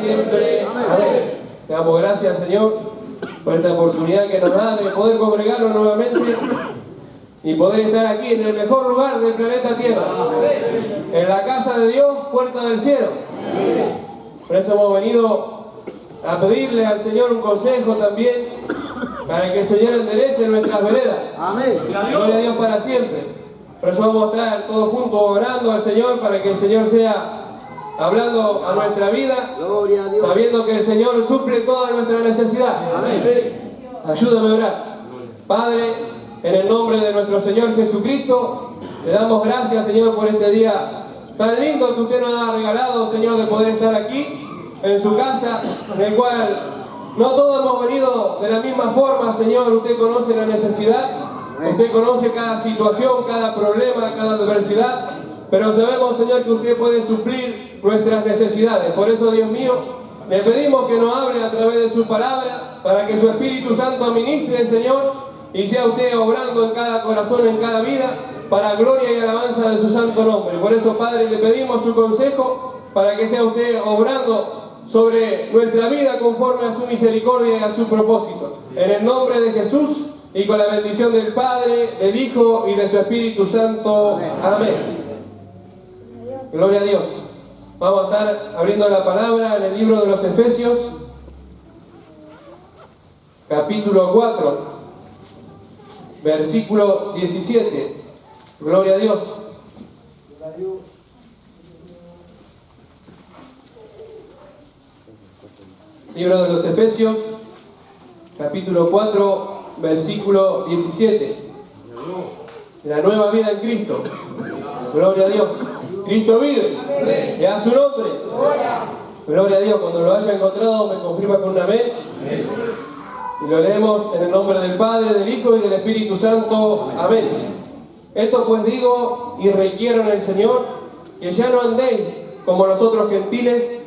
siempre. Amén. Te damos gracias, Señor, por esta oportunidad que nos da de poder congregarnos nuevamente y poder estar aquí en el mejor lugar del planeta Tierra, en la casa de Dios, puerta del cielo. Por eso hemos venido a pedirle al Señor un consejo también, para que el Señor enderece nuestras veredas. Amén. Gloria a Dios para siempre. Por eso vamos a estar todos juntos orando al Señor, para que el Señor sea hablando a nuestra vida, Gloria a Dios. sabiendo que el Señor suple toda nuestra necesidad. Amén. Ayúdame a orar. Padre, en el nombre de nuestro Señor Jesucristo, le damos gracias, Señor, por este día tan lindo que usted nos ha regalado, Señor, de poder estar aquí en su casa, en el cual no todos hemos venido de la misma forma, Señor. Usted conoce la necesidad, usted conoce cada situación, cada problema, cada adversidad, pero sabemos, Señor, que usted puede suplir nuestras necesidades. Por eso, Dios mío, le pedimos que nos hable a través de su palabra, para que su Espíritu Santo administre, Señor, y sea usted obrando en cada corazón, en cada vida, para gloria y alabanza de su santo nombre. Por eso, Padre, le pedimos su consejo, para que sea usted obrando sobre nuestra vida conforme a su misericordia y a su propósito. En el nombre de Jesús y con la bendición del Padre, del Hijo y de su Espíritu Santo. Amén. Gloria a Dios. Vamos a estar abriendo la palabra en el libro de los Efesios, capítulo 4, versículo 17. Gloria a Dios. Libro de los Efesios, capítulo 4, versículo 17. La nueva vida en Cristo. Gloria a Dios. Cristo vive. Le da su nombre. Gloria a Dios. Cuando lo haya encontrado, me confirma con un amén. Y lo leemos en el nombre del Padre, del Hijo y del Espíritu Santo. Amén. Esto pues digo y requiero en el Señor, que ya no andéis como los otros gentiles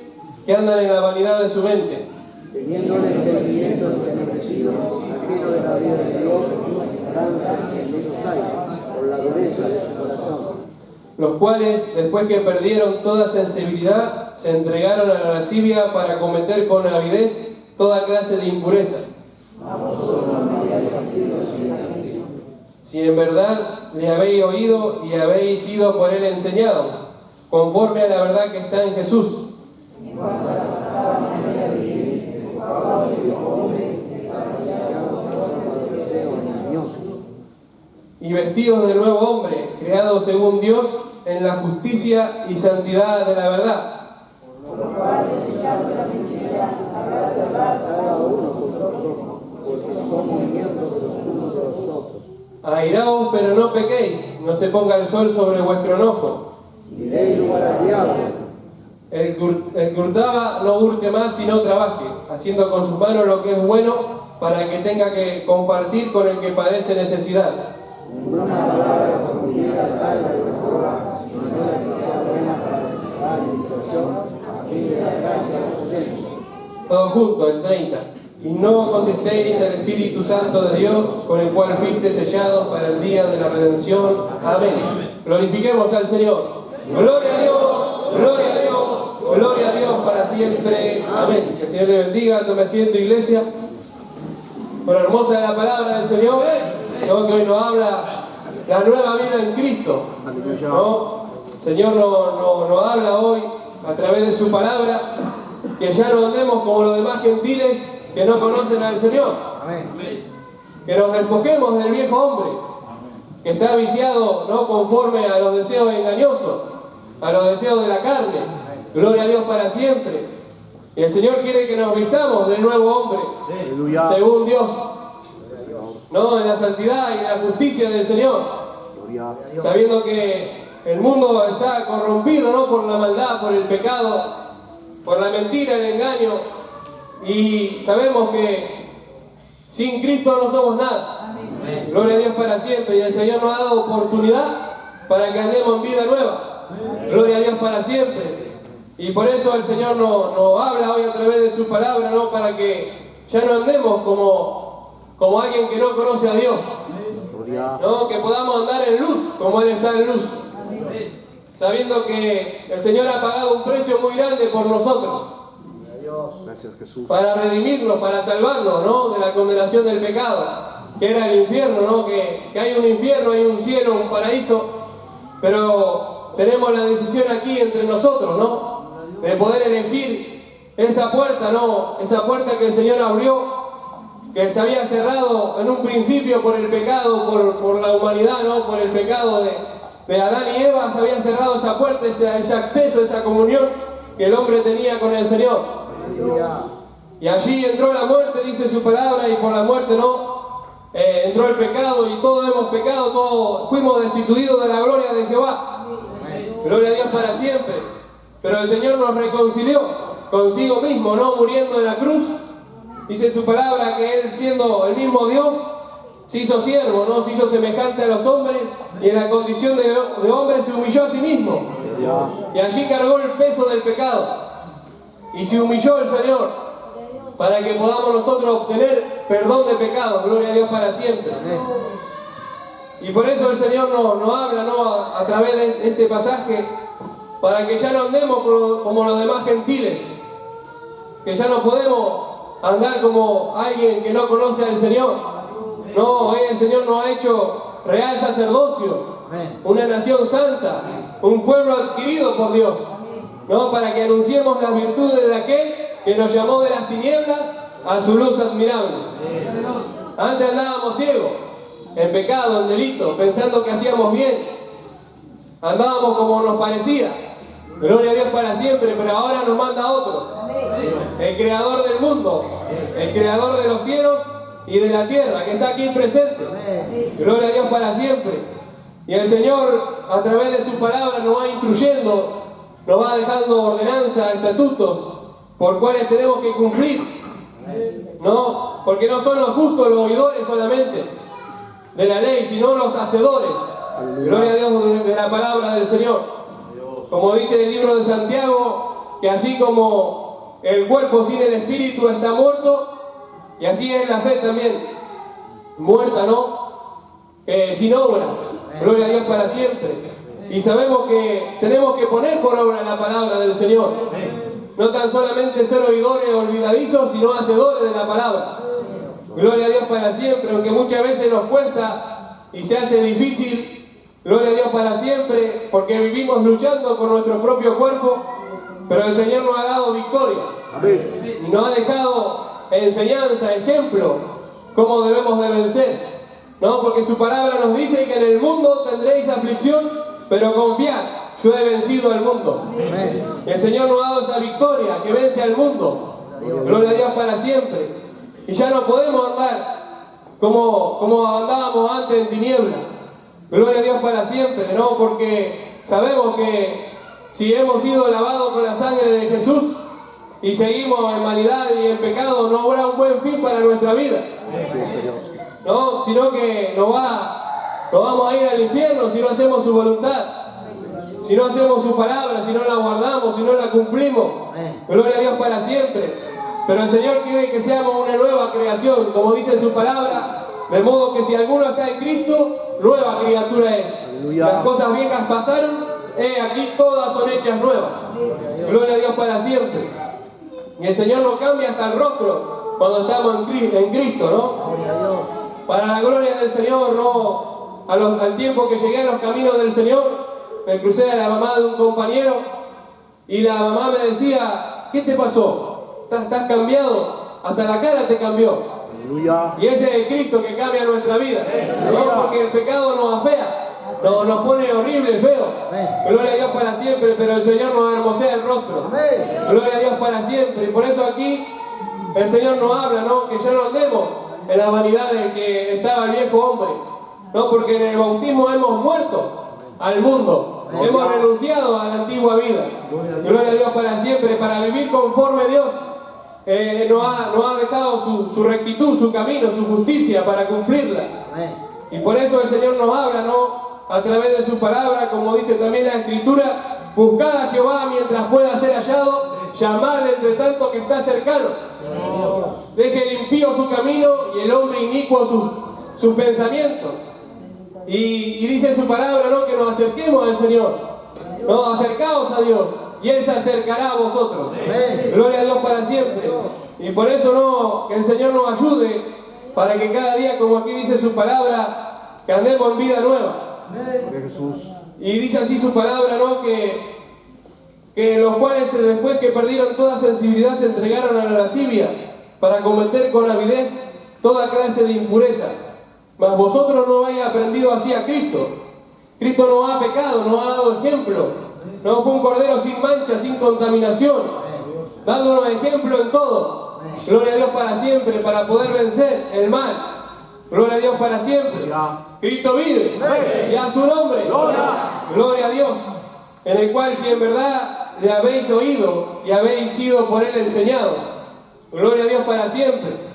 que andan en la vanidad de su mente, teniendo el entendimiento entenebrecido, ajeno de la vida de Dios, ignorancia en ellos hay, por la dureza de su corazón. los cuales, después que perdieron toda sensibilidad, se entregaron a la lascivia para cometer con avidez toda clase de impureza. Si en verdad le habéis oído y habéis sido por él enseñados, conforme a la verdad que está en Jesús. Y vestidos del nuevo hombre, creado según Dios en la justicia y santidad de la verdad. Airaos, pero no pequéis, no se ponga el sol sobre vuestro enojo. El que hurtaba no hurte más, sino trabaje, haciendo con sus manos lo que es bueno, para que tenga que compartir con el que padece necesidad. Todo junto, el 30. Y no contestéis al Espíritu Santo de Dios, con el cual fuiste sellados para el día de la redención. Amén. Glorifiquemos al Señor. Gloria a Dios, gloria a Dios, gloria a Dios para siempre. Amén. Que el Señor le bendiga. Tome asiento, iglesia. Por hermosa es la palabra del Señor, ¿no? Que hoy nos habla la nueva vida en Cristo, ¿no? El Señor nos habla hoy a través de su palabra, que ya no andemos como los demás gentiles que no conocen al Señor. Que nos despojemos del viejo hombre, que está viciado, ¿no?, conforme a los deseos engañosos, a los deseos de la carne. Gloria a Dios para siempre. Y el Señor quiere que nos vistamos del nuevo hombre, según Dios, ¿no?, en la santidad y en la justicia del Señor, sabiendo que el mundo está corrompido, ¿no?, por la maldad, por el pecado, por la mentira, el engaño, y sabemos que sin Cristo no somos nada. Gloria a Dios para siempre. Y el Señor nos ha dado oportunidad para que andemos en vida nueva. Gloria a Dios para siempre. Y por eso el Señor nos habla hoy a través de su palabra, ¿no?, para que ya no andemos como alguien que no conoce a Dios, ¿no?, que podamos andar en luz como Él está en luz, sabiendo que el Señor ha pagado un precio muy grande por nosotros, Gracias, Jesús. Para redimirnos, para salvarnos, ¿no? De la condenación del pecado, que era el infierno, ¿no? Que hay un infierno, hay un cielo, un paraíso, pero tenemos la decisión aquí entre nosotros, ¿no? De poder elegir esa puerta, ¿no? Esa puerta que el Señor abrió, que se había cerrado en un principio por el pecado, por la humanidad, ¿no? Por el pecado de Adán y Eva, se había cerrado esa puerta, ese acceso, esa comunión que el hombre tenía con el Señor. Y allí entró la muerte, dice su palabra, y por la muerte entró el pecado, y todos hemos pecado, todos fuimos destituidos de la gloria de Jehová. Gloria a Dios para siempre. Pero el Señor nos reconcilió consigo mismo, ¿no? Muriendo en la cruz. Dice su palabra que Él, siendo el mismo Dios, se hizo siervo, ¿no? Se hizo semejante a los hombres, y en la condición de hombre se humilló a sí mismo. Y allí cargó el peso del pecado. Y se humilló el Señor para que podamos nosotros obtener perdón de pecados. Gloria a Dios para siempre. Y por eso el Señor nos habla, ¿no? A través de este pasaje, para que ya no andemos como los demás gentiles, que ya no podemos andar como alguien que no conoce al Señor. No, hoy el Señor nos ha hecho real sacerdocio, una nación santa, un pueblo adquirido por Dios, ¿no? Para que anunciemos las virtudes de aquel que nos llamó de las tinieblas a su luz admirable. Antes andábamos ciegos, en pecado, en delito, pensando que hacíamos bien. Andábamos como nos parecía. Gloria a Dios para siempre, pero ahora nos manda otro. El creador del mundo, el creador de los cielos y de la tierra, que está aquí presente. Gloria a Dios para siempre. Y el Señor, a través de su palabra, nos va instruyendo, nos va dejando ordenanzas, estatutos, por cuales tenemos que cumplir. No, porque no son los justos los oidores solamente de la ley, sino los hacedores. Gloria a Dios de la palabra del Señor. Como dice el libro de Santiago, que así como el cuerpo sin el espíritu está muerto, y así es la fe también, muerta, ¿no? Sin obras. Gloria a Dios para siempre. Y sabemos que tenemos que poner por obra la palabra del Señor. No tan solamente ser oidores olvidadizos, sino hacedores de la palabra. Gloria a Dios para siempre, aunque muchas veces nos cuesta y se hace difícil. Gloria a Dios para siempre, porque vivimos luchando con nuestro propio cuerpo, pero el Señor nos ha dado victoria. Y nos ha dejado enseñanza, ejemplo, cómo debemos de vencer. ¿No? Porque su palabra nos dice que en el mundo tendréis aflicción, pero confiad, yo he vencido al mundo. Y el Señor nos ha dado esa victoria que vence al mundo. Gloria a Dios para siempre. Y ya no podemos andar como andábamos antes en tinieblas. Gloria a Dios para siempre, ¿no? Porque sabemos que si hemos sido lavados con la sangre de Jesús y seguimos en vanidad y en pecado, no habrá un buen fin para nuestra vida. No, sino que nos vamos a ir al infierno si no hacemos su voluntad, si no hacemos su palabra, si no la guardamos, si no la cumplimos. Gloria a Dios para siempre. Pero el Señor quiere que seamos una nueva creación, como dice su palabra, de modo que si alguno está en Cristo, nueva criatura es. Las cosas viejas pasaron, aquí todas son hechas nuevas. Gloria a Dios para siempre. Y el Señor nos cambia hasta el rostro cuando estamos en Cristo, ¿no? Para la gloria del Señor, ¿no? Al tiempo que llegué a los caminos del Señor, me crucé a la mamá de un compañero y la mamá me decía, ¿qué te pasó? ¿Estás cambiado? Hasta la cara te cambió. Y ese es el Cristo que cambia nuestra vida, ¿no? Porque el pecado nos afea, nos pone horrible, feo. Gloria a Dios para siempre, pero el Señor nos hermosea el rostro. Gloria a Dios para siempre. Y por eso aquí el Señor nos habla, ¿no? Que ya no andemos en la vanidad de que estaba el viejo hombre, ¿no? Porque en el bautismo hemos muerto al mundo, hemos renunciado a la antigua vida. Gloria a Dios para siempre, para vivir conforme a Dios. Nos ha dejado su rectitud, su camino, su justicia para cumplirla. Y por eso el Señor nos habla, ¿no? A través de su palabra, como dice también la Escritura, buscad a Jehová mientras pueda ser hallado, llamadle entre tanto que está cercano. Deje el impío su camino y el hombre inicuo sus pensamientos. Y dice su palabra, ¿no? Que nos acerquemos al Señor. No, acercaos a Dios y Él se acercará a vosotros. Amén. Gloria a Dios para siempre. Y por eso que el Señor nos ayude para que cada día, como aquí dice su palabra, que andemos en vida nueva. Jesús. Y dice así su palabra, que los cuales después que perdieron toda sensibilidad se entregaron a la lascivia para cometer con avidez toda clase de impurezas. Mas vosotros no habéis aprendido así a Cristo. Cristo no ha pecado, no ha dado ejemplo. No fue un cordero sin mancha, sin contaminación, dándonos ejemplo en todo. Gloria a Dios para siempre, para poder vencer el mal. Gloria a Dios para siempre. Cristo vive. Y a su nombre. Gloria a Dios. En el cual si en verdad le habéis oído y habéis sido por Él enseñados. Gloria a Dios para siempre.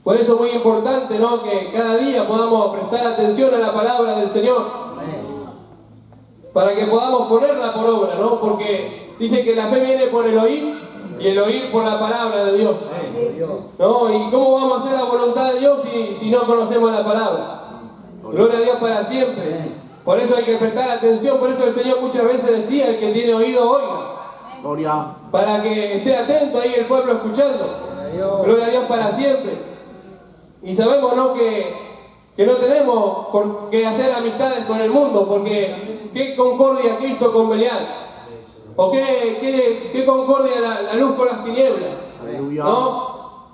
Por eso es muy importante, que cada día podamos prestar atención a la palabra del Señor. Para que podamos ponerla por obra, Porque dice que la fe viene por el oír y el oír por la palabra de Dios. ¿Y cómo vamos a hacer la voluntad de Dios si no conocemos la palabra? Gloria a Dios para siempre. Por eso hay que prestar atención, por eso el Señor muchas veces decía, el que tiene oído, oiga. Para que esté atento ahí el pueblo escuchando. Gloria a Dios para siempre. Y sabemos, que no tenemos por qué hacer amistades con el mundo, porque ¿qué concordia Cristo con Belial? ¿O qué concordia la luz con las tinieblas?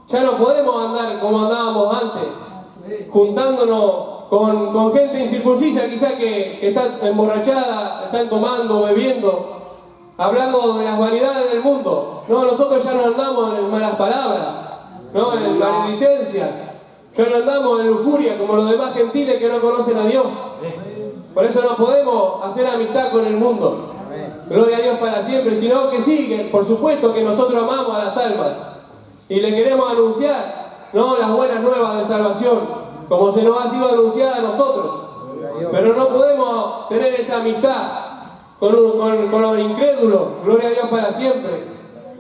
Ya no podemos andar como andábamos antes, juntándonos con gente incircuncisa, quizá que está emborrachada, están tomando, bebiendo, hablando de las vanidades del mundo. Nosotros ya no andamos en malas palabras, en maledicencias. Ya no andamos en lujuria como los demás gentiles que no conocen a Dios. Por eso no podemos hacer amistad con el mundo. Gloria a Dios para siempre, sino que sí, que por supuesto que nosotros amamos a las almas y le queremos anunciar las buenas nuevas de salvación, como se nos ha sido anunciada a nosotros. Pero no podemos tener esa amistad con los incrédulos, gloria a Dios para siempre,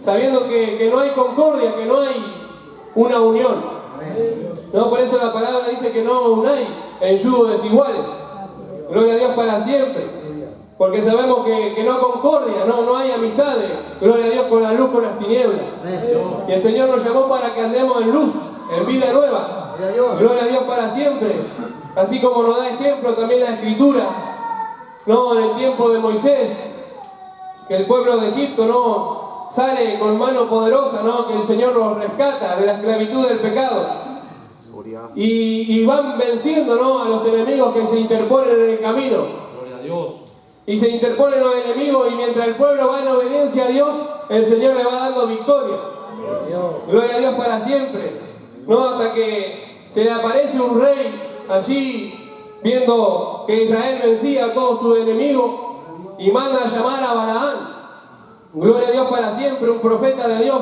sabiendo que no hay concordia, que no hay una unión. Por eso la palabra dice que no unáis en yugo desiguales. Gloria a Dios para siempre. Porque sabemos que no concordia, no hay amistades. Gloria a Dios con la luz, con las tinieblas. Y el Señor nos llamó para que andemos en luz, en vida nueva. Gloria a Dios para siempre. Así como nos da ejemplo también la Escritura. En el tiempo de Moisés, que el pueblo de Egipto sale con mano poderosa, que el Señor los rescata de la esclavitud del pecado. Y van venciendo a los enemigos que se interponen en el camino. Gloria a Dios. Y se interponen los enemigos, y mientras el pueblo va en obediencia a Dios, el Señor le va dando victoria. Gloria a Dios para siempre. Hasta que se le aparece un rey allí, viendo que Israel vencía a todos sus enemigos, y manda a llamar a Balaán. Gloria a Dios para siempre, un profeta de Dios.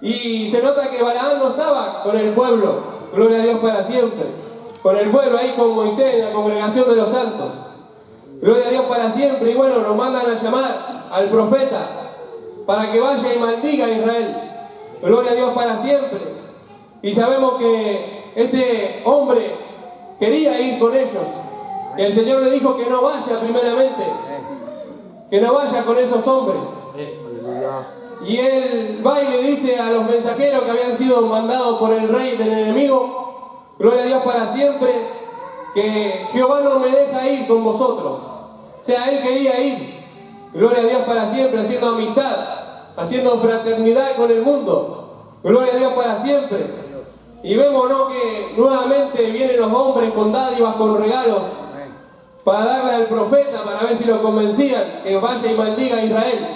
Y se nota que Balaán no estaba con el pueblo, gloria a Dios para siempre, con el pueblo ahí con Moisés en la congregación de los santos. Gloria a Dios para siempre. Y bueno, nos mandan a llamar al profeta para que vaya y maldiga a Israel. Gloria a Dios para siempre. Y sabemos que este hombre quería ir con ellos. Y el Señor le dijo que no vaya primeramente, que no vaya con esos hombres. Y él va y le dice a los mensajeros que habían sido mandados por el rey del enemigo, gloria a Dios para siempre, que Jehová no me deja ir con vosotros. O sea, él quería ir, gloria a Dios para siempre, haciendo amistad, haciendo fraternidad con el mundo. Gloria a Dios para siempre. Y vemos que nuevamente vienen los hombres con dádivas, con regalos, para darle al profeta, para ver si lo convencían, que vaya y maldiga a Israel.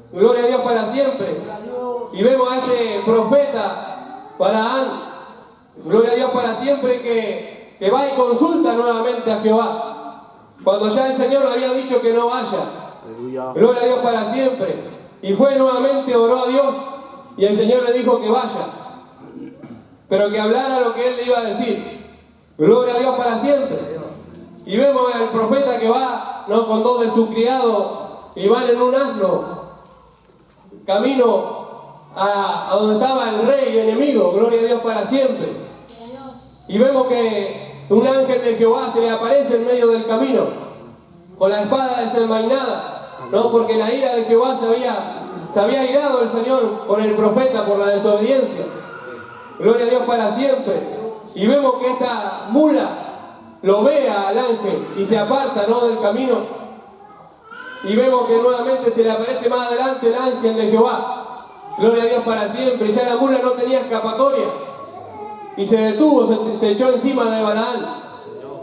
Gloria a Dios para siempre. Y vemos a este profeta, Balaán, gloria a Dios para siempre, que va y consulta nuevamente a Jehová, cuando ya el Señor le había dicho que no vaya. Gloria a Dios para siempre. Y fue nuevamente, oró a Dios, y el Señor le dijo que vaya, pero que hablara lo que él le iba a decir. Gloria a Dios para siempre. Y vemos al profeta que va con dos de sus criados y van en un asno camino a donde estaba el rey enemigo. Gloria a Dios para siempre. Y vemos que un ángel de Jehová se le aparece en medio del camino con la espada desenvainada ¿no? Porque la ira de Jehová se había irado el Señor con el profeta por la desobediencia. Gloria a Dios para siempre. Y vemos que esta mula lo ve al ángel y se aparta, ¿no?, del camino. Y vemos que nuevamente se le aparece más adelante el ángel de Jehová. Gloria a Dios para siempre. Ya la mula no tenía escapatoria. Y se detuvo, se echó encima de Balaán.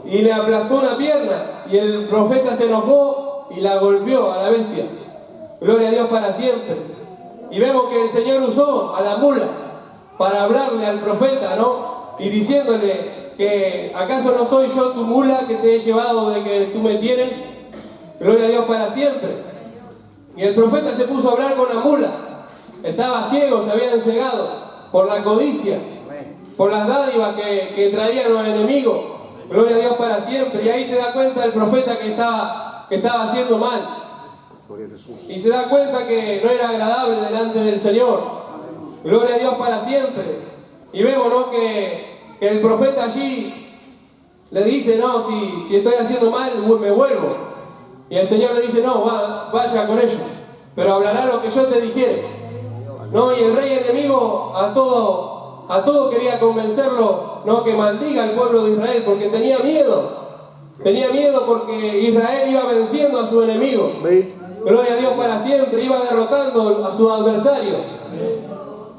Y le aplastó una pierna. Y el profeta se enojó y la golpeó a la bestia. Gloria a Dios para siempre. Y vemos que el Señor usó a la mula para hablarle al profeta, ¿no? Y diciéndole que ¿acaso no soy yo tu mula que te he llevado de que tú me tienes? Gloria a Dios para siempre. Y el profeta se puso a hablar con la mula. Estaba ciego, se habían cegado por la codicia, por las dádivas que traían los enemigos. Gloria a Dios para siempre. Y ahí se da cuenta el profeta que estaba haciendo mal. Y se da cuenta que no era agradable delante del Señor. Gloria a Dios para siempre. Y vemos, ¿no?, que el profeta allí le dice, no, si estoy haciendo mal, me vuelvo. Y el Señor le dice, no, vaya con ellos, pero hablará lo que yo te dijere. No, y el rey enemigo a todo quería convencerlo, no, que maldiga al pueblo de Israel, porque tenía miedo. Tenía miedo porque Israel iba venciendo a su enemigo. Gloria a Dios para siempre, iba derrotando a su adversario.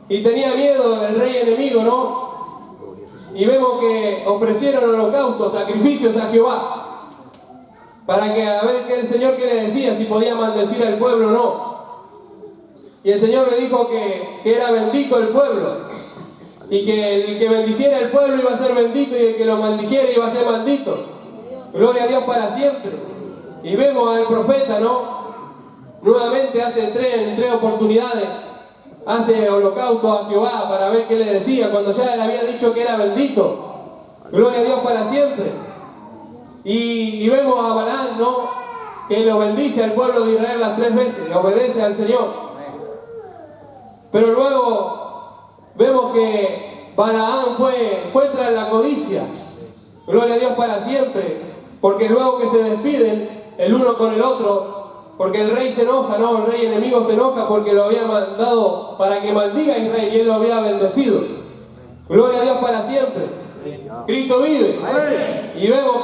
Y tenía miedo el rey enemigo, ¿no? Y vemos que ofrecieron holocaustos, sacrificios a Jehová, para que a ver qué el Señor que le decía, si podía maldecir al pueblo o no. Y el Señor le dijo que era bendito el pueblo, y que el que bendiciera el pueblo iba a ser bendito, y el que lo maldijera iba a ser maldito. Gloria a Dios para siempre. Y vemos al profeta, ¿no? Nuevamente hace tres oportunidades, hace holocausto a Jehová para ver qué le decía, cuando ya le había dicho que era bendito. Gloria a Dios para siempre. Y vemos a Balaán, ¿no?, que lo bendice al pueblo de Israel las 3 veces, le obedece al Señor. Pero luego vemos que Balaán fue tras la codicia. Gloria a Dios para siempre. Porque luego que se despiden el uno con el otro, porque el rey se enoja, ¿no? El rey enemigo se enoja porque lo había mandado para que maldiga a Israel y él lo había bendecido. Gloria a Dios para siempre. Cristo vive. Y vemos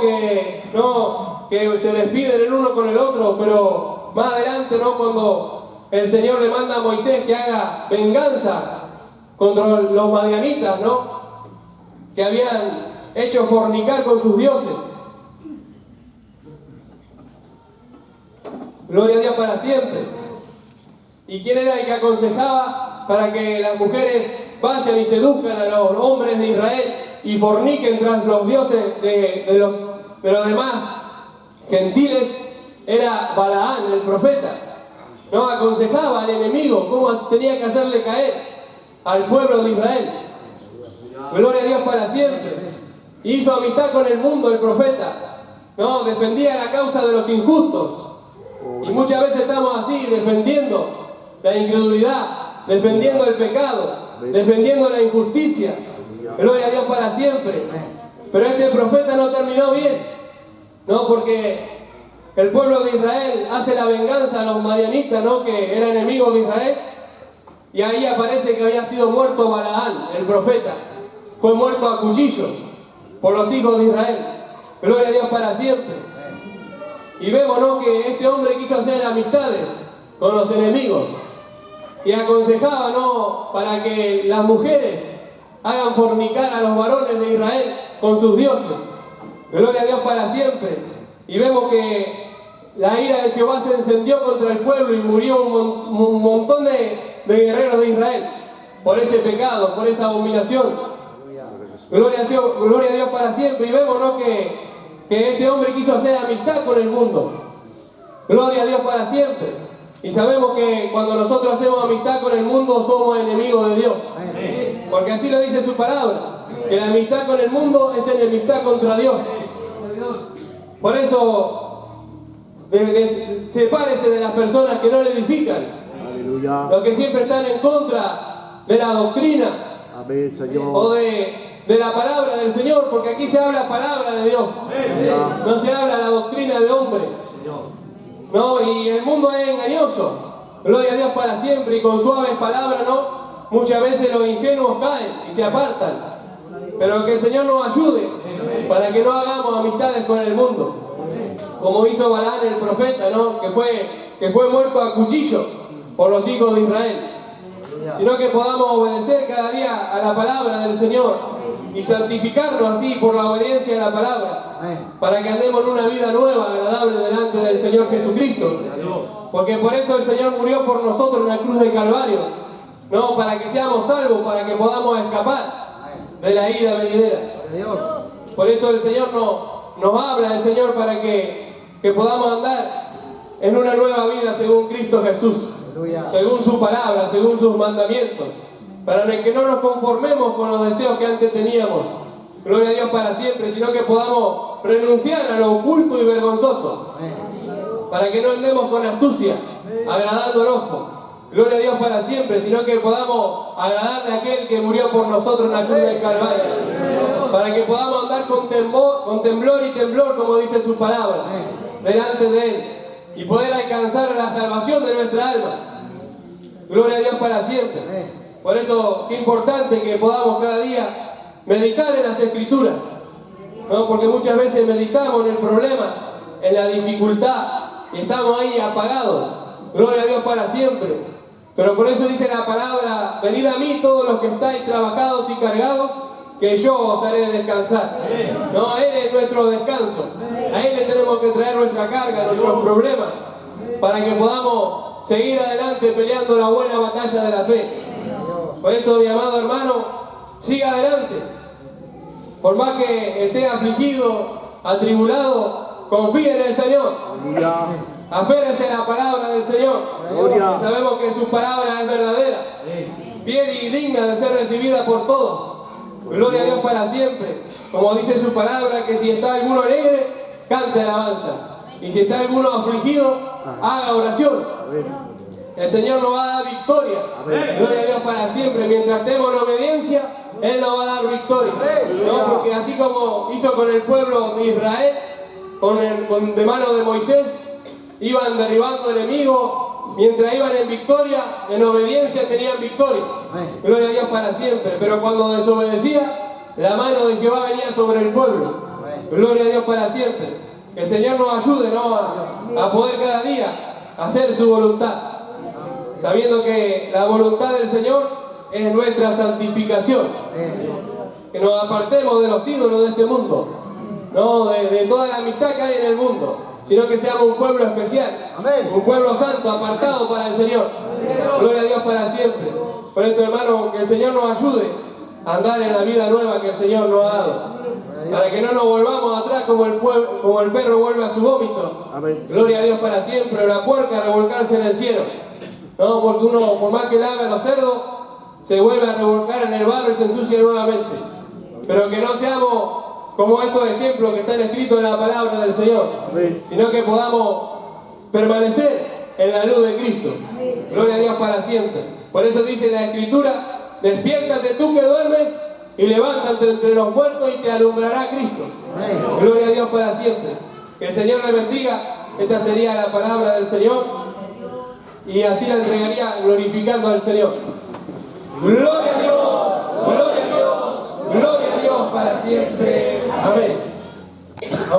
que se despiden el uno con el otro, pero más adelante, ¿no?, cuando el Señor le manda a Moisés que haga venganza contra los madianitas, ¿no?, que habían hecho fornicar con sus dioses. Gloria a Dios para siempre. ¿Y quién era el que aconsejaba para que las mujeres vayan y seduzcan a los hombres de Israel y forniquen tras los dioses de los demás gentiles? Era Balaán, el profeta. No, aconsejaba al enemigo cómo tenía que hacerle caer al pueblo de Israel. Gloria a Dios para siempre. Hizo amistad con el mundo el profeta. No, defendía la causa de los injustos. Y muchas veces estamos así, defendiendo la incredulidad, defendiendo el pecado, defendiendo la injusticia. Gloria a Dios para siempre. Pero este profeta no terminó bien, ¿no? Porque el pueblo de Israel hace la venganza a los madianitas, ¿no?, que eran enemigos de Israel. Y ahí aparece que había sido muerto Balaán, el profeta. Fue muerto a cuchillos por los hijos de Israel. Gloria a Dios para siempre. Y vemos, ¿no?, que este hombre quiso hacer amistades con los enemigos y aconsejaba, ¿no?, para que las mujeres hagan fornicar a los varones de Israel con sus dioses. Gloria a Dios para siempre. Y vemos que la ira de Jehová se encendió contra el pueblo y murió un montón de guerreros de Israel por ese pecado, por esa abominación. Gloria a Dios para siempre. Y vemos, ¿no?, que este hombre quiso hacer amistad con el mundo. Gloria a Dios para siempre. Y sabemos que cuando nosotros hacemos amistad con el mundo somos enemigos de Dios. Porque así lo dice su palabra, que la amistad con el mundo es enemistad contra Dios. Por eso, sepárese de las personas que no le edifican. Los que siempre están en contra de la doctrina o de la palabra del Señor, porque aquí se habla palabra de Dios, no se habla la doctrina de hombre. ¿no? Y el mundo es engañoso. Gloria a Dios para siempre, y con suaves palabras, ¿no? Muchas veces los ingenuos caen y se apartan. Pero que el Señor nos ayude para que no hagamos amistades con el mundo. Como hizo Balaam el profeta, ¿no? Que fue muerto a cuchillo por los hijos de Israel. Sino que podamos obedecer cada día a la palabra del Señor y santificarnos así por la obediencia a la palabra, para que andemos en una vida nueva, agradable delante del Señor Jesucristo. Porque por eso el Señor murió por nosotros en la cruz del Calvario, no para que seamos salvos, para que podamos escapar de la ira venidera. Por eso el Señor nos habla, el Señor, para que podamos andar en una nueva vida según Cristo Jesús, según su palabra, según sus mandamientos, para que no nos conformemos con los deseos que antes teníamos, gloria a Dios para siempre, sino que podamos renunciar a lo oculto y vergonzoso, para que no andemos con astucia, agradando al ojo, gloria a Dios para siempre, sino que podamos agradarle a aquel que murió por nosotros en la cruz del Calvario, para que podamos andar con temblor y temblor, como dice su palabra, delante de Él, y poder alcanzar la salvación de nuestra alma. Gloria a Dios para siempre. Por eso qué importante que podamos cada día meditar en las Escrituras, ¿no? Porque muchas veces meditamos en el problema, en la dificultad, y estamos ahí apagados. Gloria a Dios para siempre. Pero por eso dice la palabra: venid a mí todos los que estáis trabajados y cargados, que yo os haré descansar. No, Él es nuestro descanso. A Él le tenemos que traer nuestra carga, nuestros problemas, para que podamos seguir adelante peleando la buena batalla de la fe. Por eso, mi amado hermano, siga adelante. Por más que esté afligido, atribulado, confíe en el Señor. Aférrese a la palabra del Señor. Que sabemos que su palabra es verdadera, fiel y digna de ser recibida por todos. Gloria a Dios para siempre. Como dice su palabra, que si está alguno alegre, cante alabanza. Y si está alguno afligido, haga oración. El Señor nos va a dar victoria. Gloria a Dios para siempre. Mientras estemos en obediencia, Él nos va a dar victoria. ¿No? Porque así como hizo con el pueblo de Israel, de mano de Moisés, iban derribando enemigos. Mientras iban en victoria, en obediencia tenían victoria. Gloria a Dios para siempre. Pero cuando desobedecía, la mano de Jehová venía sobre el pueblo. Gloria a Dios para siempre. Que el Señor nos ayude, ¿no? a poder cada día hacer su voluntad, sabiendo que la voluntad del Señor es nuestra santificación. Que nos apartemos de los ídolos de este mundo, no de toda la amistad que hay en el mundo, sino que seamos un pueblo especial, un pueblo santo, apartado para el Señor. Gloria a Dios para siempre. Por eso, hermano, que el Señor nos ayude a andar en la vida nueva que el Señor nos ha dado, para que no nos volvamos atrás como el perro vuelve a su vómito. Gloria a Dios para siempre. O la puerca a revolcarse en el cielo, ¿no? Porque uno, por más que lave a los cerdos, se vuelve a revolcar en el barro y se ensucia nuevamente. Pero que no seamos como estos ejemplos que están escritos en la palabra del Señor, sino que podamos permanecer en la luz de Cristo. Gloria a Dios para siempre. Por eso dice la Escritura: despiértate tú que duermes y levántate entre los muertos y te alumbrará Cristo. Gloria a Dios para siempre. Que el Señor le bendiga. Esta sería la palabra del Señor, y así la entregaría glorificando al Señor. Gloria a Dios, gloria a Dios, gloria a Dios para siempre. Amén.